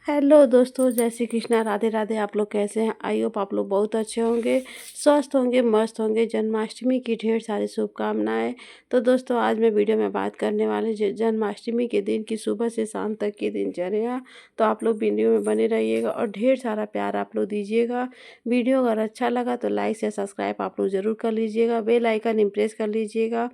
Hello दोस्तों, जय श्री कृष्णा, राधे राधे। आप लोग कैसे हैं? आई होप आप लोग बहुत अच्छे होंगे, स्वस्थ होंगे, मस्त होंगे। जन्माष्टमी की ढेर सारी शुभकामनाएं। तो दोस्तों, आज मैं वीडियो में बात करने वाली जन्माष्टमी के दिन की सुबह से शाम तक की दिनचर्या। तो आप लोग वीडियो में बने रहिएगा और ढेर सारा प्यार आप लोग दीजिएगा। वीडियो अगर अच्छा लगा तो लाइक से सब्सक्राइब आप लोग ज़रूर कर लीजिएगा, बेल आइकन इम्प्रेस कर लीजिएगा।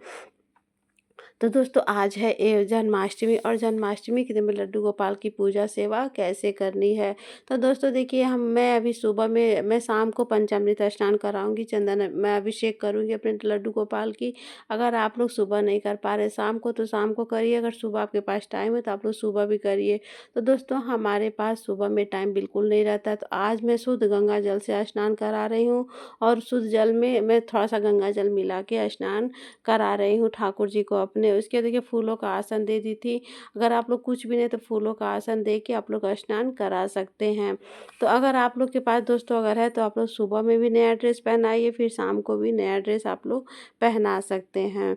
तो दोस्तों, आज है जन्माष्टमी और जन्माष्टमी के दिन में लड्डू गोपाल की पूजा सेवा कैसे करनी है। तो दोस्तों देखिए, मैं अभी सुबह में मैं शाम को पंचामृत स्नान कराऊंगी, चंदन मैं अभिषेक करूंगी अपने लड्डू गोपाल की। अगर आप लोग सुबह नहीं कर पा रहे शाम को तो शाम को करिए, अगर सुबह आपके पास टाइम है तो आप लोग सुबह भी करिए। तो दोस्तों, हमारे पास सुबह में टाइम बिल्कुल नहीं रहता, तो आज मैं शुद्ध गंगा जल से स्नान करा रही हूँ और शुद्ध जल में मैं थोड़ा सा गंगा जल मिला के स्नान करा रही हूँ ठाकुर जी को अपने। उसके देखिए फूलों का आसन दे दी थी। अगर आप लोग कुछ भी नहीं तो फूलों का आसन दे के आप लोग स्नान करा सकते हैं। तो अगर आप लोग के पास दोस्तों अगर है तो आप लोग सुबह में भी नया ड्रेस पहनाइए, फिर शाम को भी नया ड्रेस आप लोग पहना सकते हैं।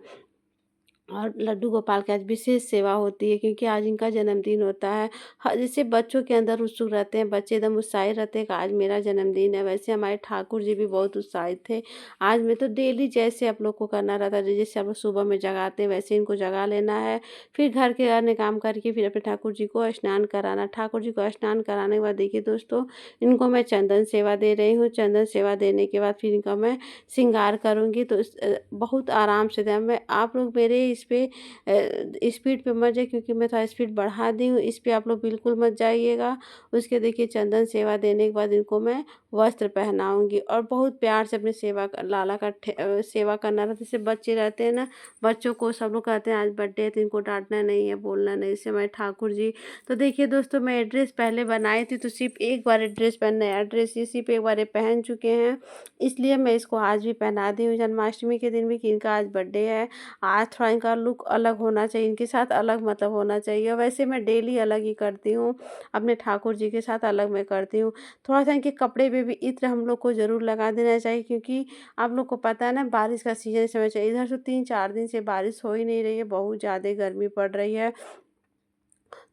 और लड्डू गोपाल की आज विशेष सेवा होती है क्योंकि आज इनका जन्मदिन होता है। जैसे बच्चों के अंदर उत्सुक रहते हैं, बच्चे एकदम उत्साहित रहते हैं कि आज मेरा जन्मदिन है, वैसे हमारे ठाकुर जी भी बहुत उत्साहित थे। आज में तो डेली जैसे आप लोग को करना रहता है, जैसे आप लोग सुबह में जगाते हैं वैसे इनको जगा लेना है। फिर घर के अन्य काम करके फिर अपने ठाकुर जी को स्नान कराना। ठाकुर जी को स्नान कराने के बाद देखिए दोस्तों, इनको मैं चंदन सेवा दे रही हूँ। चंदन सेवा देने के बाद फिर इनका मैं श्रृंगार करूँगी। तो बहुत आराम से दें। मैं आप लोग मेरे इस पे स्पीड पे मत जाइए क्योंकि मैं थोड़ा स्पीड बढ़ा दी हूँ, इस पे आप लोग बिल्कुल मत जाइएगा। उसके देखिए चंदन सेवा देने के बाद इनको मैं वस्त्र पहनाऊँगी और बहुत प्यार से अपनी सेवा लाला का सेवा करना रहता है। जैसे बच्चे रहते हैं ना, बच्चों को सब लोग कहते हैं आज बर्थडे है तो इनको डांटना नहीं है, बोलना नहीं, इससे हमारे ठाकुर जी। तो देखिए दोस्तों, मैं एड्रेस पहले बनाई थी तो सिर्फ एक बार एड्रेस पहनना है, एड्रेस ये सिर्फ एक बार ये पहन चुके हैं, इसलिए मैं इसको आज भी पहना दी हूँ जन्माष्टमी के दिन भी कि इनका आज बर्थडे है। आज थोड़ा इनका लुक अलग होना चाहिए, इनके साथ अलग मतलब होना चाहिए। वैसे मैं डेली अलग ही करती हूँ, अपने ठाकुर जी के साथ अलग मैं करती हूँ। थोड़ा-सा इनके कपड़े पे भी इत्र हम लोग को ज़रूर लगा देना चाहिए क्योंकि आप लोग को पता है ना बारिश का सीज़न इस समय चाहिए। इधर तो 3-4 दिन से बारिश हो ही नहीं रही है, बहुत ज़्यादा गर्मी पड़ रही है।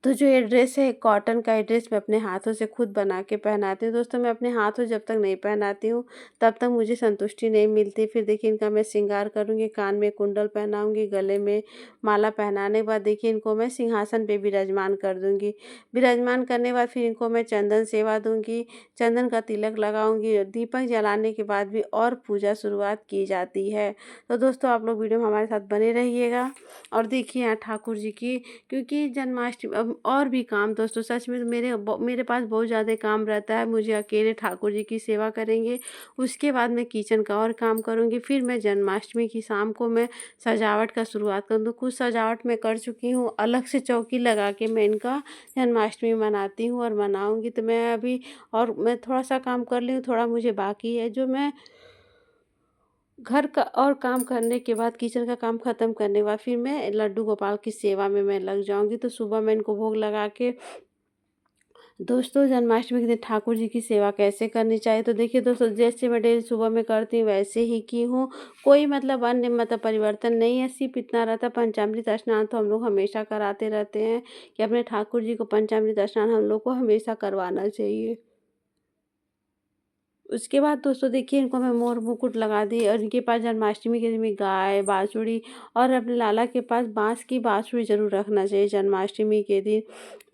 तो जो ये ड्रेस है कॉटन का ये ड्रेस मैं अपने हाथों से खुद बना के पहनाती हूँ। दोस्तों, मैं अपने हाथों जब तक नहीं पहनाती हूँ तब तक मुझे संतुष्टि नहीं मिलती। फिर देखिए इनका मैं श्रृंगार करूँगी, कान में कुंडल पहनाऊँगी, गले में माला पहनाने के बाद देखिए इनको मैं सिंहासन पे विराजमान कर दूँगी। विराजमान करने के बाद फिर इनको मैं चंदन सेवा दूँगी, चंदन का तिलक लगाऊँगी। दीपक जलाने के बाद भी और पूजा शुरुआत की जाती है। तो दोस्तों, आप लोग वीडियो में हमारे साथ बने रहिएगा और देखिए यहाँ ठाकुर जी की, क्योंकि जन्माष्टमी और भी काम दोस्तों सच में मेरे पास बहुत ज़्यादा काम रहता है। मुझे अकेले ठाकुर जी की सेवा करेंगे, उसके बाद मैं किचन का और काम करूँगी, फिर मैं जन्माष्टमी की शाम को मैं सजावट का शुरुआत करूँ। तो कुछ सजावट मैं कर चुकी हूँ, अलग से चौकी लगा के मैं इनका जन्माष्टमी मनाती हूँ और मनाऊँगी। तो मैं अभी और मैं थोड़ा-सा काम कर ली हूँ, थोड़ा मुझे बाकी है जो मैं घर का और काम करने के बाद किचन का काम ख़त्म करने के बाद फिर मैं लड्डू गोपाल की सेवा में मैं लग जाऊँगी। तो सुबह मैं इनको भोग लगा के दोस्तों, जन्माष्टमी के दिन ठाकुर जी की सेवा कैसे करनी चाहिए। तो देखिए दोस्तों, जैसे मैं डेली सुबह में करती हूँ वैसे ही की हूँ। कोई मतलब अन्य मतलब परिवर्तन नहीं है, सिर्फ इतना रहता है पंचामृत स्नान तो हम लोग हमेशा कराते रहते हैं कि अपने ठाकुर जी को पंचामृत स्नान हम लोग को हमेशा करवाना चाहिए। उसके बाद दोस्तों देखिए इनको मैं मोर मुकुट लगा दी और इनके पास जन्माष्टमी के दिन में गाय, बाँसुरी और अपने लाला के पास बाँस की बाँसुरी ज़रूर रखना चाहिए जन्माष्टमी के दिन।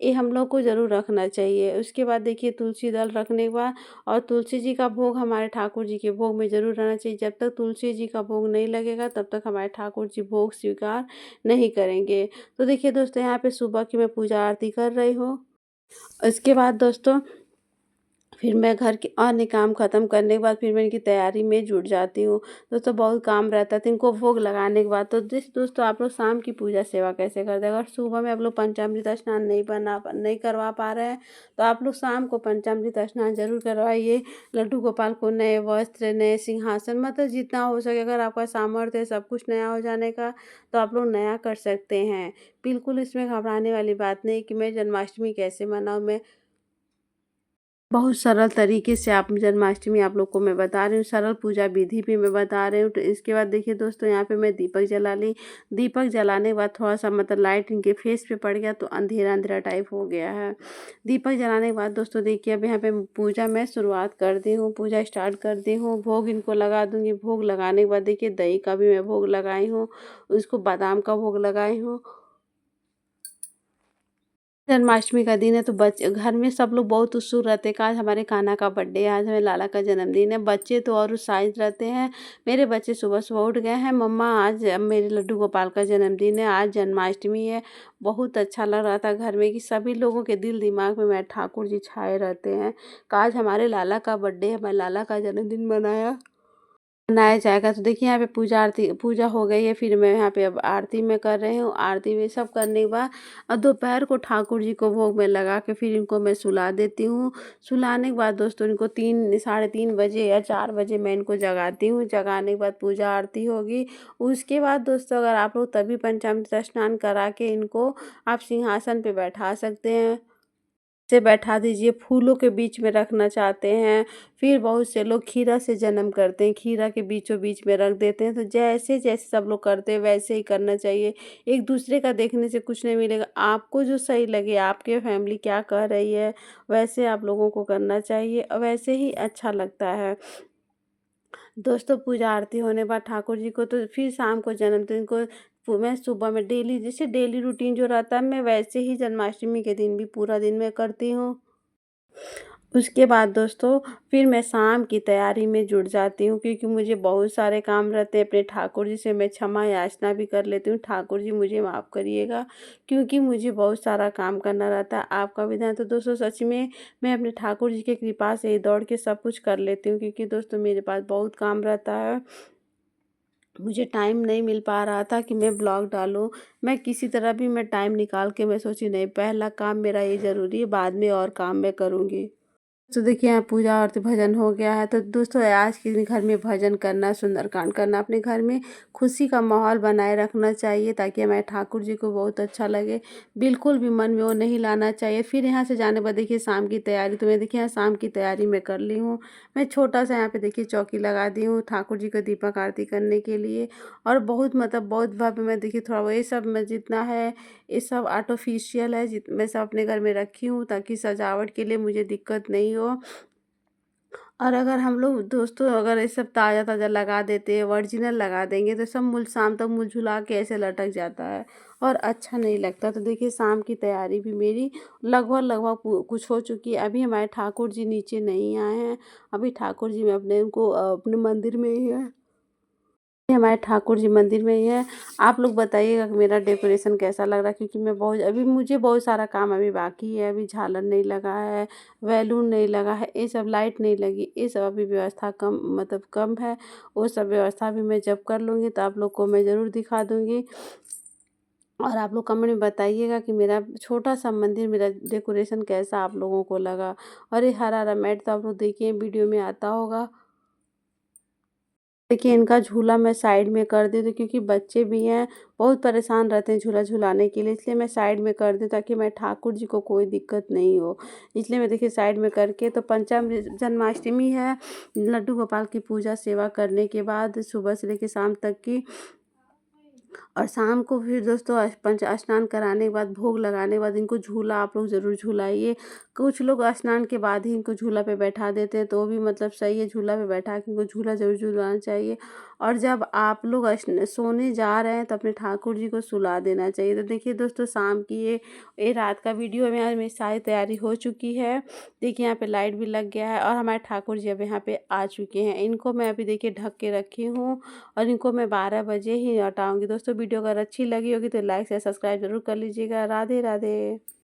ये हम लोग को ज़रूर रखना चाहिए। उसके बाद देखिए तुलसी दल रखने के बाद और तुलसी जी का भोग हमारे ठाकुर जी के भोग में ज़रूर रहना चाहिए। जब तक तुलसी जी का भोग नहीं लगेगा तब तक हमारे ठाकुर जी भोग स्वीकार नहीं करेंगे। तो देखिए दोस्तों, यहाँ पे सुबह की मैं पूजा आरती कर रही हूँ। उसके बाद दोस्तों फिर मैं घर के अन्य काम ख़त्म करने के बाद फिर मैं इनकी तैयारी में जुट जाती हूँ। दोस्तों, बहुत काम रहता है तो इनको भोग लगाने के बाद तो दोस्तों आप लोग शाम की पूजा सेवा कैसे करते हैं। अगर सुबह में आप लोग पंचामृत स्नान नहीं करवा पा रहे हैं तो आप लोग शाम को पंचामृत स्नान ज़रूर करवाइए। लड्डू गोपाल को नए वस्त्र, नए सिंहासन मतलब जितना हो सके, अगर आपका सामर्थ्य है सब कुछ नया हो जाने का तो आप लोग नया कर सकते हैं। बिल्कुल इसमें घबराने वाली बात नहीं कि मैं जन्माष्टमी कैसे मनाऊँ। मैं बहुत सरल तरीके से आप जन्माष्टमी आप लोग को मैं बता रही हूँ, सरल पूजा विधि भी मैं बता रही हूँ। तो इसके बाद देखिए दोस्तों, यहाँ पे मैं दीपक जला ली। दीपक जलाने के बाद थोड़ा-सा मतलब लाइट इनके फेस पे पड़ गया तो अंधेरा-अंधेरा टाइप हो गया है। दीपक जलाने के बाद दोस्तों देखिए, अब यहाँ पे पूजा मैं शुरुआत कर दी हूँ, पूजा स्टार्ट कर दी हूँ। भोग इनको लगा दूँगी। भोग लगाने के बाद देखिए, दही का भी मैं भोग लगाई हूँ, उसको बादाम का भोग लगाई हूँ। जन्माष्टमी का दिन है तो बच्चे घर में सब लोग बहुत उत्सुक रहते हैं कि आज हमारे कान्हा का बर्थडे है, आज हमारे लाला का जन्मदिन है। बच्चे तो और उत्साहित रहते हैं। मेरे बच्चे सुबह-सुबह उठ गए हैं, मम्मा आज मेरे लड्डू गोपाल का जन्मदिन है, आज जन्माष्टमी है। बहुत अच्छा लग रहा था घर में कि सभी लोगों के दिल दिमाग में मैं ठाकुर जी छाए रहते हैं कि आज हमारे लाला का बर्थडे है, मैं लाला का जन्मदिन मनाया जाएगा। तो देखिए, यहाँ पे पूजा हो गई है। फिर मैं यहाँ पे अब आरती में कर रही हूँ। आरती में सब करने के बाद दोपहर को ठाकुर जी को भोग में लगा के फिर इनको मैं सुला देती हूँ। सुलाने के बाद दोस्तों, इनको 3 साढ़े 3 बजे या 4 बजे मैं इनको जगाती हूँ। जगाने के बाद पूजा आरती होगी। उसके बाद दोस्तों, अगर आप लोग तभी पंचामृत स्नान करा के इनको आप सिंहासन पे बैठा सकते हैं। से बैठा दीजिए, फूलों के बीच में रखना चाहते हैं। फिर बहुत से लोग खीरा से जन्म करते हैं, खीरा के बीचों बीच में रख देते हैं। तो जैसे-जैसे सब लोग करते हैं वैसे ही करना चाहिए। एक-दूसरे का देखने से कुछ नहीं मिलेगा। आपको जो सही लगे, आपके फैमिली क्या कह रही है, वैसे आप लोगों को करना चाहिए और वैसे ही अच्छा लगता है। दोस्तों, पूजा आरती होने के बाद ठाकुर जी को तो फिर शाम को जन्मदिन को मैं सुबह में डेली जैसे डेली रूटीन जो रहता है, मैं वैसे ही जन्माष्टमी के दिन भी पूरा दिन मैं करती हूँ। उसके बाद दोस्तों, फिर मैं शाम की तैयारी में जुट जाती हूँ, क्योंकि मुझे बहुत सारे काम रहते हैं। अपने ठाकुर जी से मैं क्षमा याचना भी कर लेती हूँ, ठाकुर जी मुझे माफ़ करिएगा, क्योंकि मुझे बहुत सारा काम करना रहता है। आपका भी ध्यान। तो दोस्तों, सच में मैं अपने ठाकुर जी की कृपा से ही दौड़ के सब कुछ कर लेती हूँ, क्योंकि दोस्तों मेरे पास बहुत काम रहता है। मुझे टाइम नहीं मिल पा रहा था कि मैं ब्लॉग डालूँ। मैं किसी तरह भी मैं टाइम निकाल के मैं सोची नहीं, पहला काम मेरा ये ज़रूरी है, बाद में और काम मैं करूँगी। तो देखिए, यहाँ पूजा और तो भजन हो गया है। तो दोस्तों, आज के दिन घर में भजन करना, सुंदरकांड करना, अपने घर में खुशी का माहौल बनाए रखना चाहिए, ताकि हमारे ठाकुर जी को बहुत अच्छा लगे। बिल्कुल भी मन में वो नहीं लाना चाहिए। फिर यहाँ से जाने के बाद देखिए, शाम की तैयारी तो मैं देखिए यहाँ शाम की तैयारी मैं कर ली हूँ। मैं छोटा-सा यहाँ पे देखिए चौकी लगा दी हूँ ठाकुर जी को दीपक आरती करने के लिए। और बहुत मतलब बहुत भव्य मैं देखिए थोड़ा वो ये सब मैं जितना है, ये सब आर्टिफ़िशियल है, मैं सब अपने घर में रखी हूँ, ताकि सजावट के लिए मुझे दिक्कत नहीं हो। और अगर हम लोग दोस्तों, अगर ये सब ताज़ा-ताज़ा लगा देते हैं, ओरिजिनल लगा देंगे, तो सब शाम तक मुरझुला के ऐसे लटक जाता है और अच्छा नहीं लगता। तो देखिए, शाम की तैयारी भी मेरी लगभग-लगभग कुछ हो चुकी है। अभी हमारे ठाकुर जी नीचे नहीं आए हैं। अभी ठाकुर जी मैं अपने मंदिर में ही है। ये हमारे ठाकुर जी मंदिर में ही है। आप लोग बताइएगा कि मेरा डेकोरेशन कैसा लग रहा है, क्योंकि मैं बहुत अभी मुझे बहुत सारा काम अभी बाकी है। अभी झालर नहीं लगा है, बैलून नहीं लगा है, ये सब लाइट नहीं लगी, ये सब अभी व्यवस्था कम मतलब कम है। वो सब व्यवस्था भी मैं जब कर लूँगी तो आप लोग को मैं ज़रूर दिखा दूँगी। और आप लोग कमेंट में बताइएगा कि मेरा छोटा-सा मंदिर, मेरा डेकोरेशन कैसा आप लोगों को लगा। और ये हरा-हरा मैट तो आप लोग देखिए वीडियो में आता होगा। देखिए, इनका झूला मैं साइड में कर दी थी, क्योंकि बच्चे भी हैं, बहुत परेशान रहते हैं झूला झुलाने के लिए, इसलिए मैं साइड में कर दी ताकि मैं ठाकुर जी को कोई दिक्कत नहीं हो। इसलिए मैं देखिए साइड में करके तो पंचामृत जन्माष्टमी है, लड्डू गोपाल की पूजा सेवा करने के बाद सुबह से लेके शाम तक की, और शाम को फिर दोस्तों पंच स्नान कराने के बाद भोग लगाने के बाद इनको झूला आप लोग ज़रूर झुलाइए। कुछ लोग स्नान के बाद ही इनको झूला पे बैठा देते हैं, तो वो भी मतलब सही है, झूला पे बैठा के इनको झूला ज़रूर झुलाना चाहिए। और जब आप लोग सोने जा रहे हैं तो अपने ठाकुर जी को सुला देना चाहिए। तो देखिए दोस्तों, शाम की ये रात का वीडियो में आज मेरी सारी तैयारी हो चुकी है। देखिए, यहाँ पे लाइट भी लग गया है और हमारे ठाकुर जी अब यहाँ पे आ चुके हैं। इनको मैं अभी देखिए ढक के रखी हूँ और इनको मैं 12 बजे ही हटाऊँगी। दोस्तों, वीडियो अगर अच्छी लगी होगी तो लाइक शेयर सब्सक्राइब ज़रूर कर लीजिएगा। राधे राधे।